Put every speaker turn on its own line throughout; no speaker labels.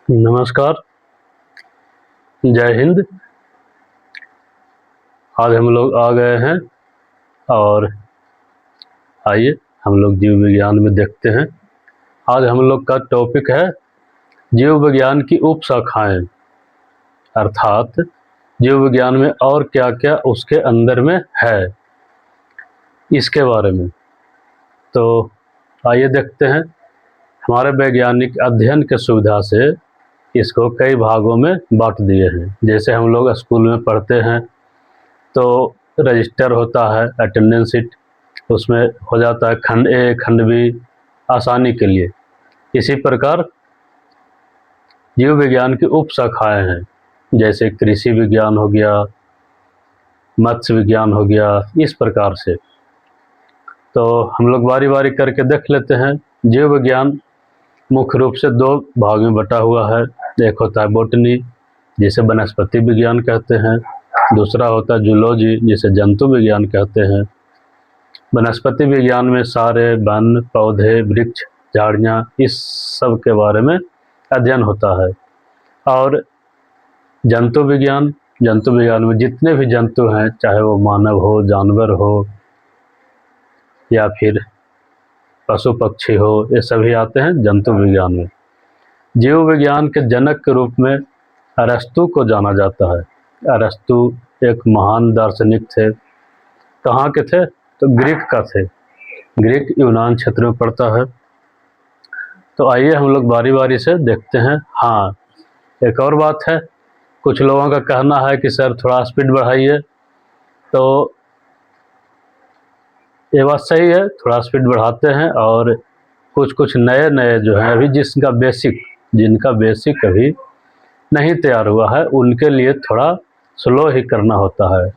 नमस्कार। जय हिंद। आज हम लोग आ गए हैं और आइए हम लोग जीव विज्ञान में देखते हैं। आज हम लोग का टॉपिक है जीव विज्ञान की उपशाखाएं, अर्थात जीव विज्ञान में और क्या क्या उसके अंदर में है, इसके बारे में। तो आइए देखते हैं। हमारे वैज्ञानिक अध्ययन के सुविधा से इसको कई भागों में बांट दिए हैं। जैसे हम लोग स्कूल में पढ़ते हैं तो रजिस्टर होता है, अटेंडेंस शीट, उसमें हो जाता है खंड ए खंड बी आसानी के लिए। इसी प्रकार जीव विज्ञान की उप शाखाएँ हैं, जैसे कृषि विज्ञान हो गया, मत्स्य विज्ञान हो गया, इस प्रकार से। तो हम लोग बारी बारी करके देख लेते हैं। जीव विज्ञान मुख्य रूप से दो भाग में बटा हुआ है। एक होता है बॉटनी, जिसे वनस्पति विज्ञान कहते हैं। दूसरा होता है जूलॉजी, जिसे जंतु विज्ञान कहते हैं। वनस्पति विज्ञान में सारे वन, पौधे, वृक्ष, झाड़ियाँ, इस सब के बारे में अध्ययन होता है। और जंतु विज्ञान में जितने भी जंतु हैं, चाहे वो मानव हो, जानवर हो या फिर पशु पक्षी हो, ये सभी आते हैं जंतु विज्ञान में। जीव विज्ञान के जनक के रूप में अरस्तु को जाना जाता है। अरस्तु एक महान दार्शनिक थे। कहाँ के थे? तो ग्रीक का थे। ग्रीक यूनान क्षेत्र में पड़ता है। तो आइए हम लोग बारी बारी से देखते हैं। हाँ, एक और बात है, कुछ लोगों का कहना है कि सर थोड़ा स्पीड बढ़ाइए। तो ये बात सही है, थोड़ा स्पीड बढ़ाते हैं। और कुछ नए नए जो हैं अभी जिनका बेसिक अभी नहीं तैयार हुआ है, उनके लिए थोड़ा स्लो ही करना होता है।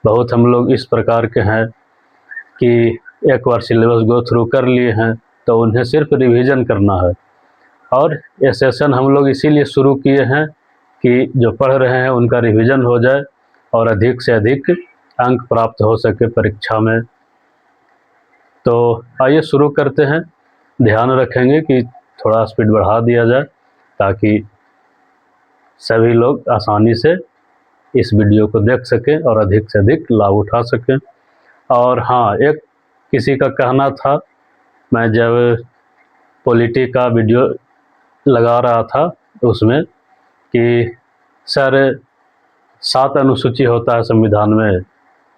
बहुत हम लोग इस प्रकार के हैं कि एक बार सिलेबस गो थ्रू कर लिए हैं तो उन्हें सिर्फ रिवीजन करना है। और ये सेशन हम लोग इसीलिए शुरू किए हैं कि जो पढ़ रहे हैं उनका रिवीजन हो जाए और अधिक से अधिक अंक प्राप्त हो सके परीक्षा में। तो आइए शुरू करते हैं। ध्यान रखेंगे कि थोड़ा स्पीड बढ़ा दिया जाए ताकि सभी लोग आसानी से इस वीडियो को देख सकें और अधिक से अधिक लाभ उठा सकें। और हाँ, एक किसी का कहना था, मैं जब पॉलिटी का वीडियो लगा रहा था उसमें, कि सर 7 अनुसूची होता है संविधान में।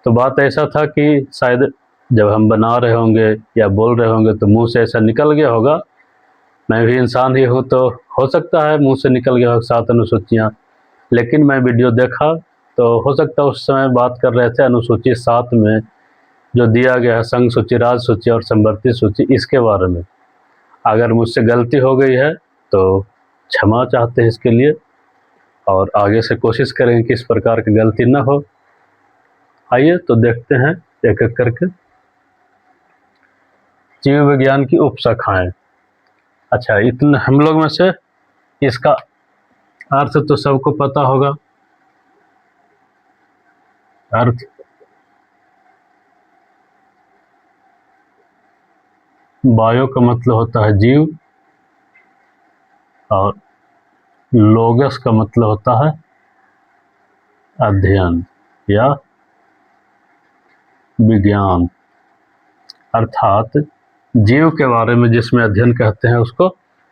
तो बात ऐसा था कि शायद जब हम बना रहे होंगे या बोल रहे होंगे तो मुंह से ऐसा निकल गया होगा। मैं भी इंसान ही हूँ, तो हो सकता है मुंह से निकल गया हो 7 अनुसूचियाँ। लेकिन मैं वीडियो देखा तो हो सकता है उस समय बात कर रहे थे अनुसूची 7 में जो दिया गया है संघ सूची, राज्य सूची और संवर्ती सूची, इसके बारे में। अगर मुझसे गलती हो गई है तो क्षमा चाहते हैं इसके लिए, और आगे से कोशिश करेंगे कि इस प्रकार की गलती न हो। आइए तो देखते हैं एक एक करके जीव विज्ञान की उपशाखाएं। अच्छा, इतने हम लोग में से इसका अर्थ तो सबको पता होगा। अर्थ बायो का मतलब होता है जीव, और लोगस का मतलब होता है अध्ययन या विज्ञान। अर्थात जीव के बारे में जिसमें अध्ययन कहते हैं उसको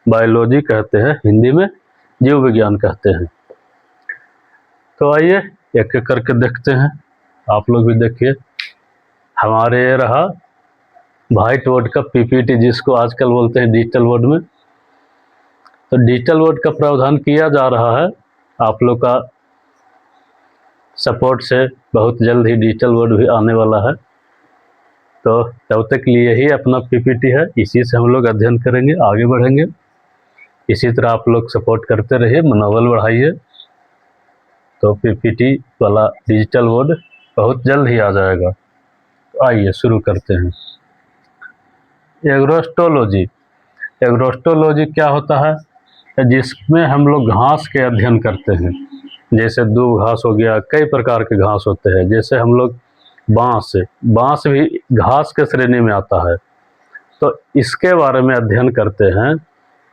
बायोलॉजी कहते हैं, हिंदी में जीव विज्ञान कहते हैं। तो आइए एक एक करके देखते हैं। आप लोग भी देखिए। हमारे ये रहा व्हाइट बोर्ड का पीपीटी, जिसको आजकल बोलते हैं डिजिटल बोर्ड में। तो डिजिटल बोर्ड का प्रावधान किया जा रहा है। आप लोग का सपोर्ट से बहुत जल्द ही डिजिटल बोर्ड भी आने वाला है। तो तब तक लिए ही अपना पीपीटी है, इसी से हम लोग अध्ययन करेंगे, आगे बढ़ेंगे। इसी तरह आप लोग सपोर्ट करते रहिए, मनोबल बढ़ाइए। तो पीपीटी वाला डिजिटल बोर्ड बहुत जल्द ही आ जाएगा। तो आइए शुरू करते हैं। एग्रोस्टोलॉजी। एग्रोस्टोलॉजी क्या होता है? जिसमें हम लोग घास के अध्ययन करते हैं। जैसे दूब घास हो गया, कई प्रकार के घास होते हैं। जैसे हम लोग बांस भी घास के श्रेणी में आता है। तो इसके बारे में अध्ययन करते हैं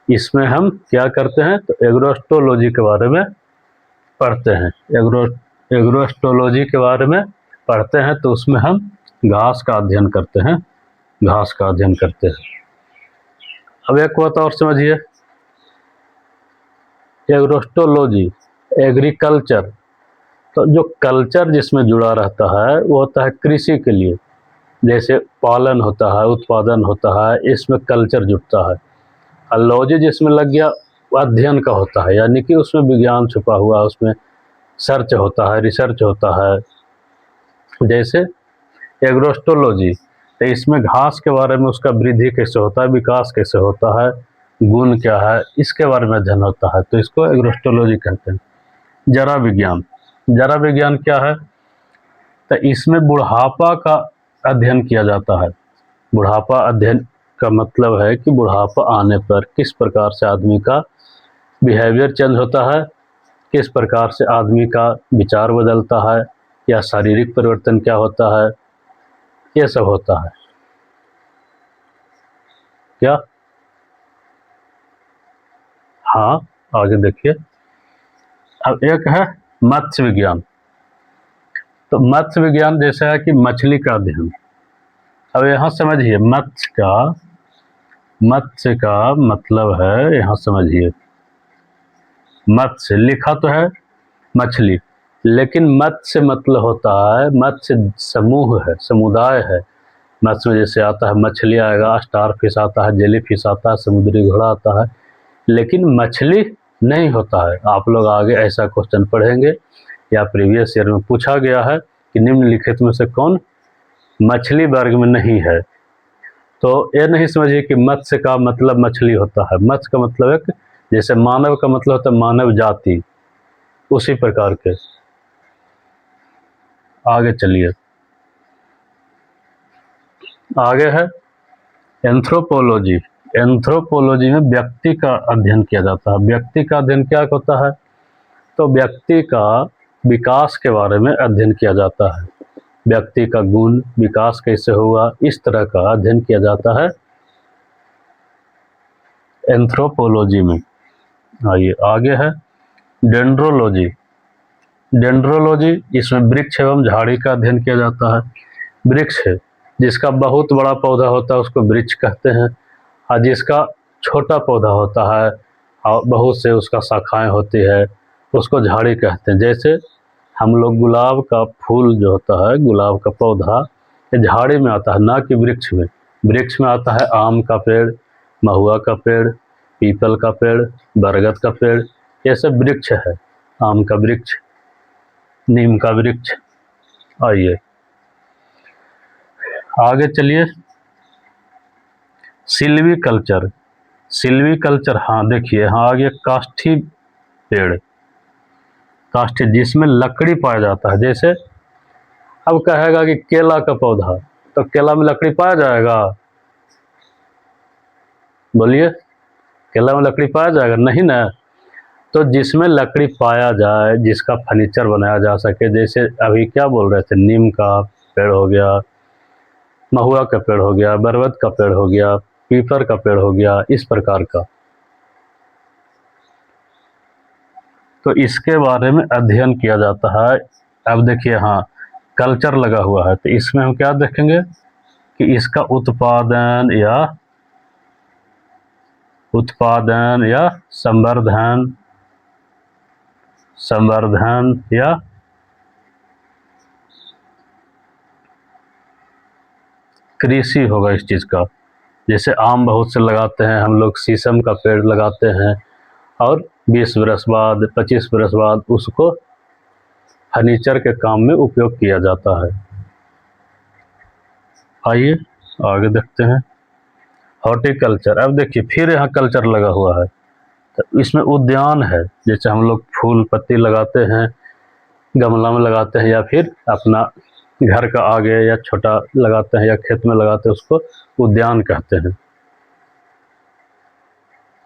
इसमें हम क्या करते हैं, तो एग्रोस्टोलॉजी के बारे में पढ़ते हैं। एग्रोस्टोलॉजी के बारे में पढ़ते हैं, तो उसमें हम घास का अध्ययन करते हैं, घास का अध्ययन करते हैं। अब एक बात और समझिए, एग्रोस्टोलॉजी, एग्रीकल्चर, तो जो कल्चर जिसमें जुड़ा रहता है वो होता है कृषि के लिए, जैसे पालन होता है, उत्पादन होता है, इसमें कल्चर जुड़ता है। और लॉजी जिसमें लग गया वो अध्ययन का होता है, यानी कि उसमें विज्ञान छुपा हुआ है, उसमें सर्च होता है, रिसर्च होता है। जैसे एग्रोस्टोलॉजी, तो इसमें घास के बारे में, उसका वृद्धि कैसे होता है, विकास कैसे होता है, गुण क्या है, इसके बारे में अध्ययन होता है, तो इसको एग्रोस्टोलॉजी कहते हैं। जरा विज्ञान, जरा विज्ञान क्या है, तो इसमें बुढ़ापा का अध्ययन किया जाता है। बुढ़ापा अध्ययन का मतलब है कि बुढ़ापा आने पर किस प्रकार से आदमी का बिहेवियर चेंज होता है, किस प्रकार से आदमी का विचार बदलता है, या शारीरिक परिवर्तन क्या होता है, ये सब होता है। क्या? हाँ, आगे देखिए। अब एक है मत्स्य विज्ञान। तो मत्स्य विज्ञान जैसा है कि मछली का अध्ययन। अब यहाँ समझिए, मत्स्य का मतलब है, यहाँ समझिए, मत्स्य लिखा तो है मछली, लेकिन मत्स्य मतलब होता है, मत्स्य समूह है, समुदाय है। मत्स्य में जैसे आता है मछली आएगा, स्टार फिश आता है, जेली फिश आता है, समुद्री घोड़ा आता है, लेकिन मछली नहीं होता है। आप लोग आगे ऐसा क्वेश्चन पढ़ेंगे या प्रीवियस ईयर में पूछा गया है कि निम्नलिखित में से कौन मछली वर्ग में नहीं है। तो ये नहीं समझिए कि मत्स्य का मतलब मछली होता है। मत्स्य का मतलब है कि जैसे मानव का मतलब होता है मानव जाति, उसी प्रकार के। आगे चलिए, आगे है एंथ्रोपोलॉजी। एंथ्रोपोलॉजी में व्यक्ति का अध्ययन किया जाता है। व्यक्ति का अध्ययन क्या होता है, तो व्यक्ति का विकास के बारे में अध्ययन किया जाता है। व्यक्ति का गुण विकास कैसे हुआ, इस तरह का अध्ययन किया जाता है एंथ्रोपोलॉजी में। आइए आगे है डेंड्रोलॉजी। डेंड्रोलॉजी, इसमें वृक्ष एवं झाड़ी का अध्ययन किया जाता है। वृक्ष है जिसका बहुत बड़ा पौधा होता है उसको वृक्ष कहते हैं, और जिसका छोटा पौधा होता है और बहुत से उसका शाखाएं होती है उसको झाड़ी कहते हैं। जैसे हम लोग गुलाब का फूल जो होता है, गुलाब का पौधा, ये झाड़ी में आता है, ना कि वृक्ष में। वृक्ष में आता है आम का पेड़, महुआ का पेड़, पीपल का पेड़, बरगद का पेड़, ये सब वृक्ष है। आम का वृक्ष, नीम का वृक्ष। आइए आगे चलिए, सिल्वी कल्चर। सिल्वी कल्चर, हाँ देखिए, हाँ आगे काष्ठी पेड़, काष्ठी जिसमें लकड़ी पाया जाता है। जैसे अब कहेगा कि केला का पौधा, तो केला में लकड़ी पाया जाएगा? बोलिए, केला में लकड़ी पाया जाएगा? नहीं ना। तो जिसमें लकड़ी पाया जाए, जिसका फर्नीचर बनाया जा सके, जैसे अभी क्या बोल रहे थे, नीम का पेड़ हो गया, महुआ का पेड़ हो गया, बरगद का पेड़ हो गया, पीपल का पेड़ हो गया, इस प्रकार का। तो इसके बारे में अध्ययन किया जाता है। अब देखिए, हाँ कल्चर लगा हुआ है, तो इसमें हम क्या देखेंगे कि इसका उत्पादन या संवर्धन या कृषि होगा इस चीज़ का। जैसे आम बहुत से लगाते हैं हम लोग, शीशम का पेड़ लगाते हैं, और 20 बरस बाद, 25 बरस बाद उसको फर्नीचर के काम में उपयोग किया जाता है। आइए आगे देखते हैं हॉर्टिकल्चर। अब देखिए फिर यहाँ कल्चर लगा हुआ है, तो इसमें उद्यान है। जैसे हम लोग फूल पत्ती लगाते हैं, गमला में लगाते हैं, या फिर अपना घर का आगे या छोटा लगाते हैं, या खेत में लगाते हैं, उसको उद्यान कहते हैं।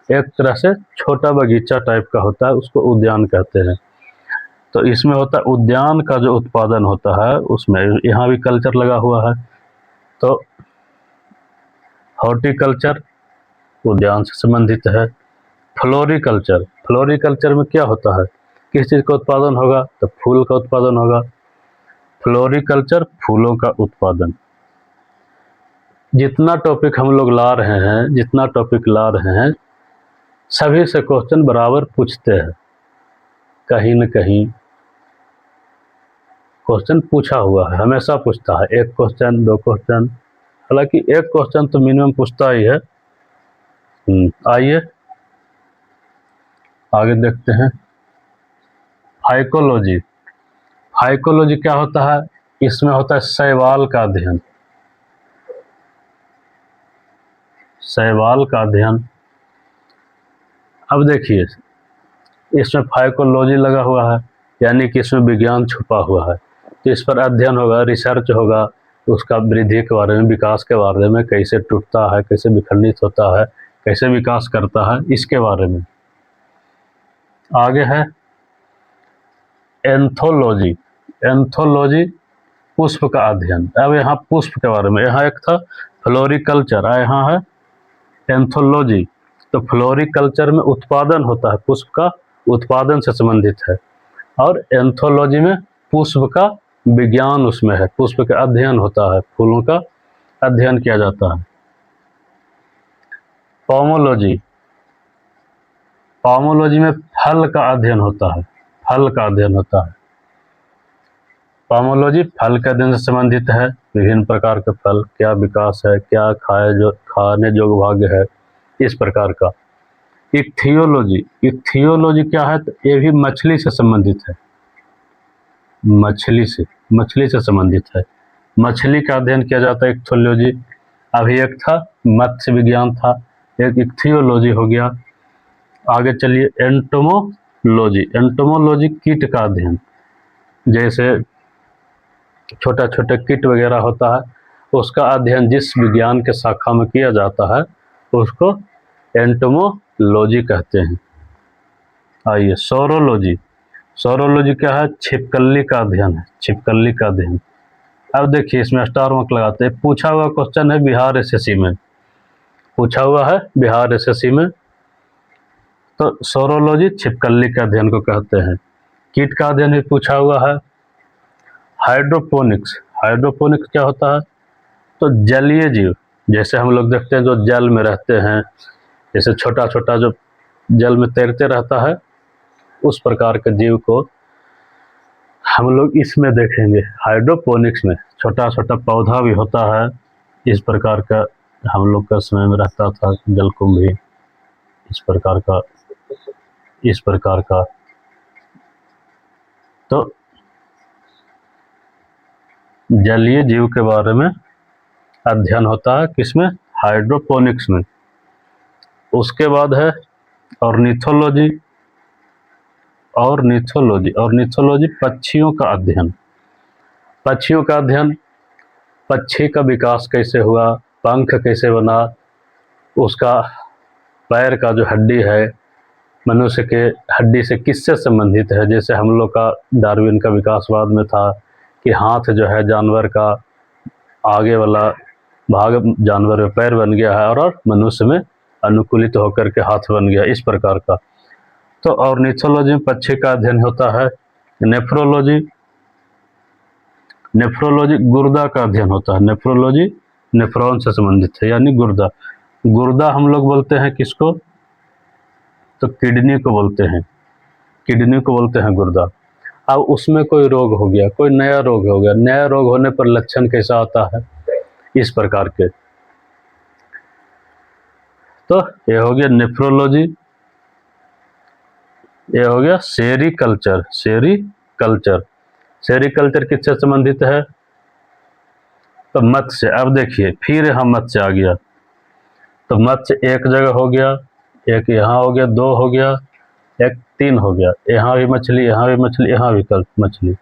एक तरह से छोटा बगीचा टाइप का होता है, उसको उद्यान कहते हैं। तो इसमें होता है उद्यान का जो उत्पादन होता है, उसमें यहाँ भी कल्चर लगा हुआ है। तो हॉर्टिकल्चर उद्यान से संबंधित है। फ्लोरिकल्चर, फ्लोरिकल्चर में क्या होता है, किस चीज़ का उत्पादन होगा, तो फूल का उत्पादन होगा। फ्लोरिकल्चर फूलों का उत्पादन। जितना टॉपिक हम लोग ला रहे हैं, जितना टॉपिक ला रहे हैं, सभी से क्वेश्चन बराबर पूछते हैं, कहीं न कहीं क्वेश्चन पूछा हुआ है, हमेशा पूछता है, एक क्वेश्चन, दो क्वेश्चन, हालांकि एक क्वेश्चन तो मिनिमम पूछता ही है। आइए आगे देखते हैं। हाइकोलॉजी, हाइकोलॉजी क्या होता है, इसमें होता है शैवाल का अध्ययन, शैवाल का अध्ययन। अब देखिए, इसमें फाइकोलॉजी लगा हुआ है, यानी कि इसमें विज्ञान छुपा हुआ है, तो इस पर अध्ययन होगा, रिसर्च होगा, उसका वृद्धि के बारे में, विकास के बारे में, कैसे टूटता है, कैसे विखंडित होता है, कैसे विकास करता है, इसके बारे में। आगे है एंथोलॉजी, एंथोलॉजी पुष्प का अध्ययन। अब यहाँ पुष्प के बारे में, यहाँ एक था फ्लोरिकल्चर, यहाँ है एंथोलॉजी। तो फ्लोरिकल्चर में उत्पादन होता है, पुष्प का उत्पादन से संबंधित है, और एंथोलॉजी में पुष्प का विज्ञान उसमें है, पुष्प का अध्ययन होता है, फूलों का अध्ययन किया जाता है। पोमोलॉजी, पोमोलॉजी में फल का अध्ययन होता है, फल का अध्ययन होता है। पोमोलॉजी फल के अध्ययन से संबंधित है, विभिन्न प्रकार के फल, क्या विकास है, क्या खाने योग्य भाग्य है, इस प्रकार का। इक्थियोलॉजी, इक्थियोलॉजी क्या है, तो ये भी मछली से संबंधित है, मछली से संबंधित है, मछली का अध्ययन किया जाता है इक्थियोलॉजी। अभी एक था मत्स्य विज्ञान था, एक इक्थियोलॉजी हो गया। आगे चलिए एंटोमोलॉजी, एंटोमोलॉजी कीट का अध्ययन, जैसे छोटा छोटा कीट वगैरह होता है, उसका अध्ययन जिस विज्ञान के शाखा में किया जाता है उसको एंटोमोलॉजी कहते हैं। आइए सोरोलॉजी, सोरोलॉजी क्या है, छिपकली का अध्ययन है, छिपकली का अध्ययन। अब देखिए इसमें स्टार मार्क लगाते हैं, पूछा हुआ क्वेश्चन है बिहार एसएससी में, पूछा हुआ है बिहार एसएससी में। तो सोरोलॉजी छिपकली के अध्ययन को कहते हैं। कीट का अध्ययन भी पूछा हुआ है। हाइड्रोपोनिक्स, हाइड्रोपोनिक्स क्या होता है, तो जलीय जीव, जैसे हम लोग देखते हैं जो जल में रहते हैं, जैसे छोटा छोटा जो जल में तैरते रहता है, उस प्रकार के जीव को हम लोग इसमें देखेंगे, हाइड्रोपोनिक्स में। छोटा छोटा पौधा भी होता है, इस प्रकार का हम लोग का समय में रहता था, जलकुंभ भी इस प्रकार का, इस प्रकार का। तो जलीय जीव के बारे में अध्ययन होता है, किसमें, हाइड्रोपोनिक्स में। उसके बाद है ऑर्निथोलॉजी, ऑर्निथोलॉजी, ऑर्निथोलॉजी पक्षियों का अध्ययन, पक्षियों का अध्ययन, पक्षी का विकास कैसे हुआ, पंख कैसे बना, उसका पैर का जो हड्डी है मनुष्य के हड्डी से किससे संबंधित है। जैसे हम लोग का डार्विन का विकासवाद में था कि हाथ जो है जानवर का आगे वाला भाग जानवर में पैर बन गया है, और मनुष्य में अनुकूलित होकर के हाथ बन गया, इस प्रकार का। तो ऑर्निथोलॉजी में पक्षी का अध्ययन होता है। नेफ्रोलॉजी, नेफ्रोलॉजी गुर्दा का अध्ययन होता है, नेफ्रोलॉजी नेफ्रॉन से संबंधित है, यानी गुर्दा। गुर्दा हम लोग बोलते हैं किसको, तो किडनी को बोलते हैं, किडनी को बोलते हैं गुर्दा। अब उसमें कोई रोग हो गया, कोई नया रोग हो गया, नया रोग होने पर लक्षण कैसा आता है, इस प्रकार के। तो ये हो गया नेफ्रोलॉजी, ये हो गया सेरीकल्चर, सेरीकल्चर, सेरीकल्चर किससे संबंधित है, तो मत्स्य। अब देखिए फिर यहाँ मत्स्य आ गया, तो मत्स्य एक जगह हो गया, एक यहाँ हो गया, दो हो गया, एक तीन हो गया, यहाँ भी मछली, यहाँ भी मछली, यहाँ भी मछली।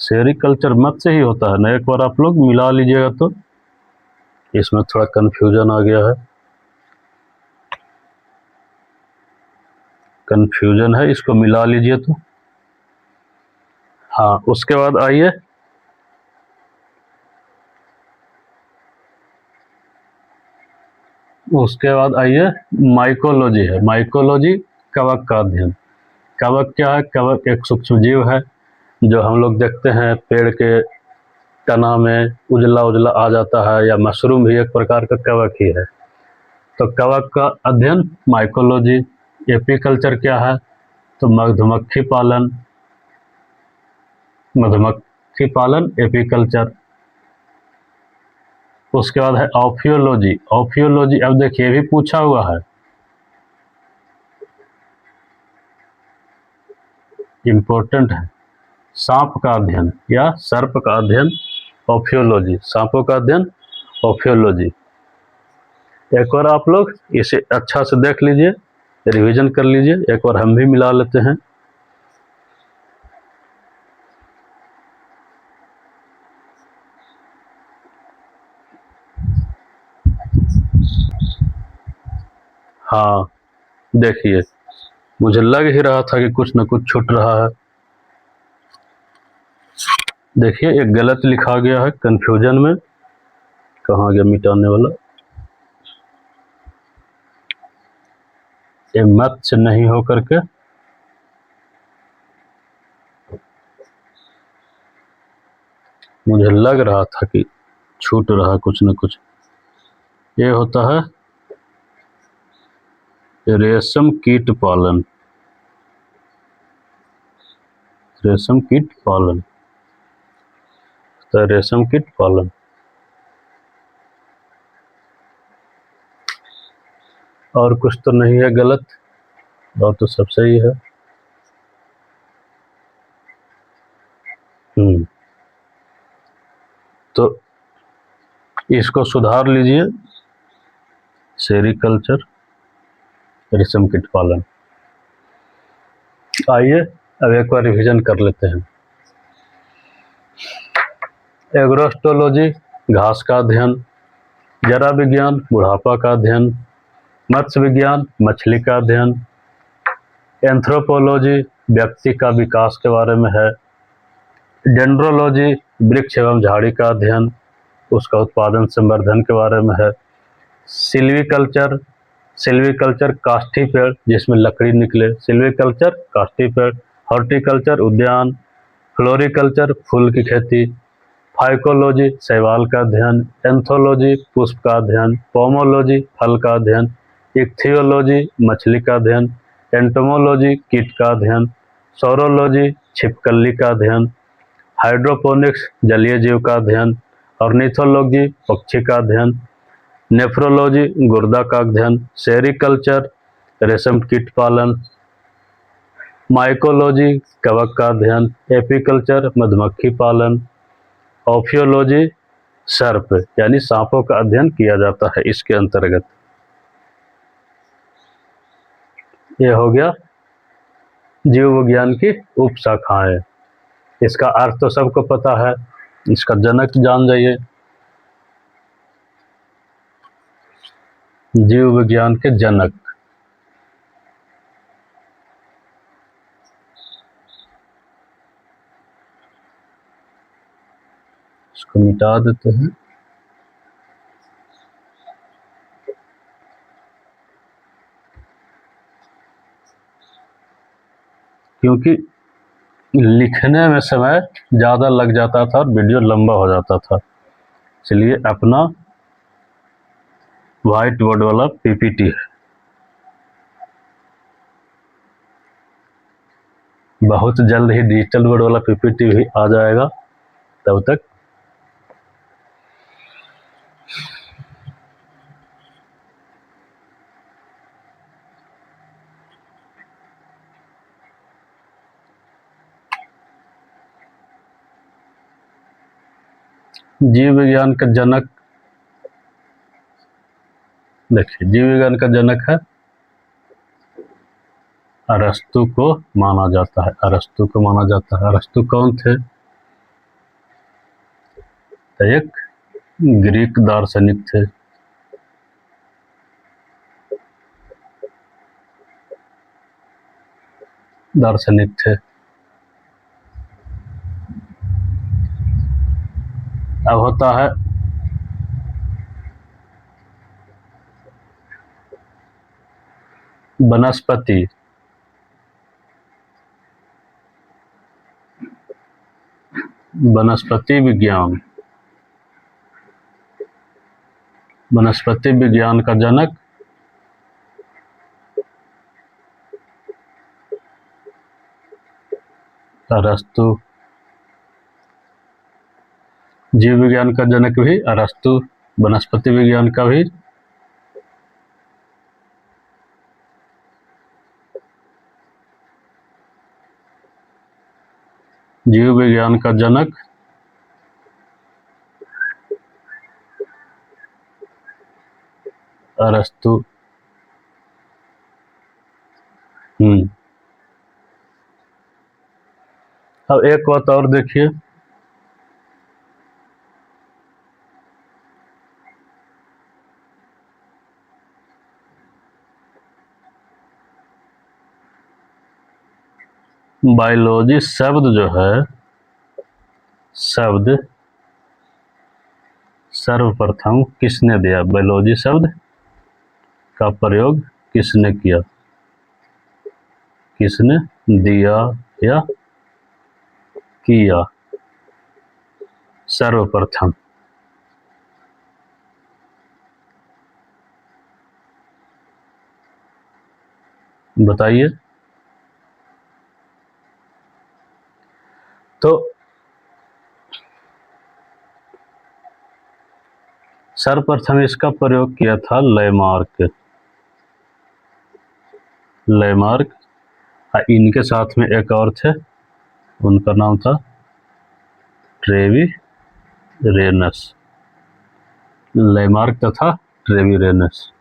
सेरीकल्चर मत्स्य ही होता है ना, एक बार आप लोग मिला लीजिएगा, तो इसमें थोड़ा कन्फ्यूजन आ गया है, कन्फ्यूजन है, इसको मिला लीजिए तो। हाँ, उसके बाद आइए उसके बाद आइए माइकोलॉजी है। माइकोलॉजी कवक का अध्ययन। कवक क्या है? कवक एक सूक्ष्म जीव है जो हम लोग देखते हैं पेड़ के तना में उजला उजला आ जाता है, या मशरूम भी एक प्रकार का कवक ही है। तो कवक का अध्ययन माइकोलॉजी। एपीकल्चर क्या है? तो मधुमक्खी पालन, मधुमक्खी पालन एपीकल्चर। उसके बाद है ऑफियोलॉजी। ऑफियोलॉजी अब देखिए भी पूछा हुआ है, इम्पोर्टेंट है। सांप का अध्ययन या सर्प का अध्ययन ऑफियोलॉजी। सांपों का अध्ययन ऑफियोलॉजी। एक बार आप लोग इसे अच्छा से देख लीजिए, रिवीजन कर लीजिए, एक बार हम भी मिला लेते हैं। हाँ देखिए, मुझे लग ही रहा था कि कुछ न कुछ छूट रहा है। देखिए एक गलत लिखा गया है कंफ्यूजन में। कहाँ गया मिटाने वाला? ये मत्स्य नहीं हो करके मुझे लग रहा था कि छूट रहा कुछ न कुछ। ये होता है रेशम कीट पालन। रेशम कीट पालन, तो रेशम कीट पालन। और कुछ तो नहीं है गलत, और तो सब सही है। तो इसको सुधार लीजिए, सेरिकल्चर रेशम कीट पालन। आइए अब एक बार रिवीजन कर लेते हैं। एग्रोस्टोलॉजी घास का अध्ययन, जरा विज्ञान बुढ़ापा का अध्ययन, मत्स्य विज्ञान मछली का अध्ययन, एंथ्रोपोलॉजी व्यक्ति का विकास के बारे में है, डेंड्रोलॉजी वृक्ष एवं झाड़ी का अध्ययन, उसका उत्पादन संवर्धन के बारे में है, सिल्वीकल्चर, सिल्वीकल्चर काष्ठी पेड़ जिसमें लकड़ी निकले, सिल्वीकल्चर काष्ठी पेड़, हॉर्टिकल्चर उद्यान, फ्लोरिकल्चर फूल की खेती, फाइकोलॉजी शैवाल का अध्ययन, एंथोलॉजी पुष्प का अध्ययन, पोमोलॉजी फल का अध्ययन, इक्थियोलॉजी मछली का अध्ययन, एंटोमोलॉजी कीट का अध्ययन, सौरोलॉजी छिपकली का अध्ययन, हाइड्रोपोनिक्स जलीय जीव का अध्ययन, ऑर्निथोलॉजी पक्षी का अध्ययन, नेफ्रोलॉजी गुर्दा का अध्ययन, सेरिकल्चर रेशम कीट पालन, माइकोलॉजी कवक का अध्ययन, एपीकल्चर मधुमक्खी पालन, ऑफियोलॉजी सर्प यानी सांपों का अध्ययन किया जाता है इसके अंतर्गत। ये हो गया जीव विज्ञान की उप शाखाएं। इसका अर्थ तो सबको पता है, इसका जनक जान जाइए। जीव विज्ञान के जनक, इसको मिटा देते हैं। क्योंकि लिखने में समय ज़्यादा लग जाता था और वीडियो लंबा हो जाता था, इसलिए अपना व्हाइट बोर्ड वाला पीपीटी है। बहुत जल्द ही डिजिटल बोर्ड वाला पीपीटी भी आ जाएगा, तब तक जीव विज्ञान का जनक, देखिए जीव विज्ञान का जनक है अरस्तु को माना जाता है। अरस्तु को माना जाता है। अरस्तु कौन थे? एक ग्रीक दार्शनिक थे। दार्शनिक थे। अब होता है वनस्पति, वनस्पति विज्ञान, वनस्पति विज्ञान का जनक अरस्तु। जीव विज्ञान का जनक भी अरस्तु, वनस्पति विज्ञान का भी जीव विज्ञान का जनक अरस्तु। अब एक बात और देखिए, बायोलॉजी शब्द जो है, शब्द सर्वप्रथम किसने दिया? बायोलॉजी शब्द का प्रयोग किसने किया? किसने दिया या किया सर्वप्रथम? बताइए। तो सर्वप्रथम इसका प्रयोग किया था लेमार्क। लेमार्क, इनके साथ में एक और थे, उनका नाम था ट्रेविरेनस। लेमार्क तथा ट्रेविरेनस।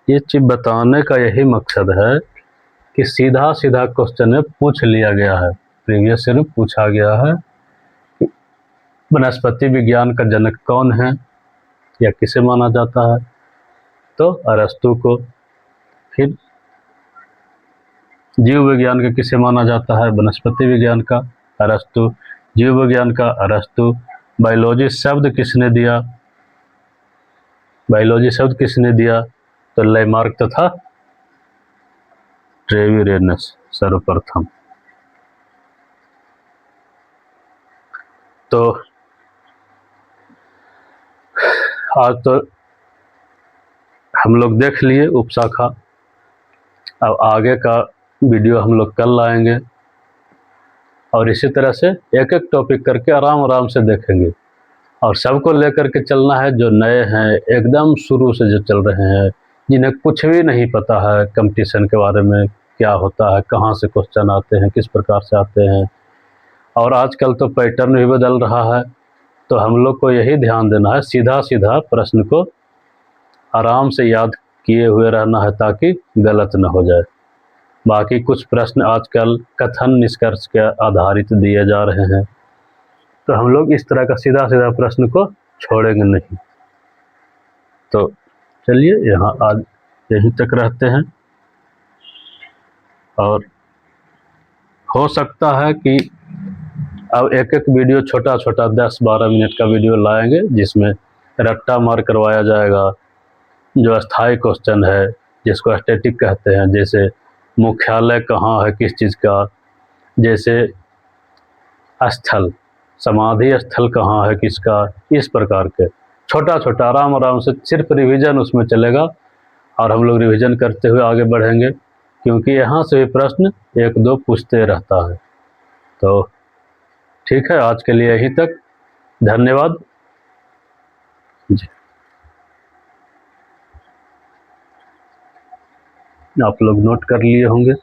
ये चीज बताने का यही मकसद है कि सीधा सीधा क्वेश्चन में पूछ लिया गया है, प्रीवियस ईयर में पूछा गया है कि वनस्पति विज्ञान का जनक कौन है या किसे माना जाता है, तो अरस्तु को। फिर जीव विज्ञान का किसे माना जाता है? वनस्पति विज्ञान का, अरस्तु। जीव विज्ञान का अरस्तु। बायोलॉजी शब्द किसने दिया? बायोलॉजी शब्द किसने दिया? तो लेमार्क तथा ट्रेविरेनस सर्वप्रथम। तो आज तो हम लोग देख लिए उपशाखा। अब आगे का वीडियो हम लोग कल लाएंगे और इसी तरह से एक एक टॉपिक करके आराम आराम से देखेंगे और सबको लेकर के चलना है। जो नए हैं, एकदम शुरू से जो चल रहे हैं, जिन्हें कुछ भी नहीं पता है कंपटीशन के बारे में, क्या होता है, कहाँ से क्वेश्चन आते हैं, किस प्रकार से आते हैं, और आजकल तो पैटर्न भी बदल रहा है, तो हम लोग को यही ध्यान देना है, सीधा सीधा प्रश्न को आराम से याद किए हुए रहना है ताकि गलत न हो जाए। बाकी कुछ प्रश्न आजकल कथन निष्कर्ष के आधारित दिए जा रहे हैं, तो हम लोग इस तरह का सीधा सीधा प्रश्न को छोड़ेंगे नहीं। तो चलिए यहाँ आज यहीं तक रहते हैं, और हो सकता है कि अब एक एक वीडियो छोटा छोटा 10-12 मिनट का वीडियो लाएंगे जिसमें रट्टा मार करवाया जाएगा। जो अस्थाई क्वेश्चन है, जिसको स्टैटिक कहते हैं, जैसे मुख्यालय कहाँ है किस चीज़ का, जैसे स्थल, समाधि स्थल कहाँ है किसका, इस प्रकार के छोटा छोटा आराम आराम से सिर्फ रिवीजन उसमें चलेगा और हम लोग रिवीजन करते हुए आगे बढ़ेंगे, क्योंकि यहाँ से भी प्रश्न 1-2 पूछते रहता है। तो ठीक है, आज के लिए यहीं तक। धन्यवाद जी। आप लोग नोट कर लिए होंगे।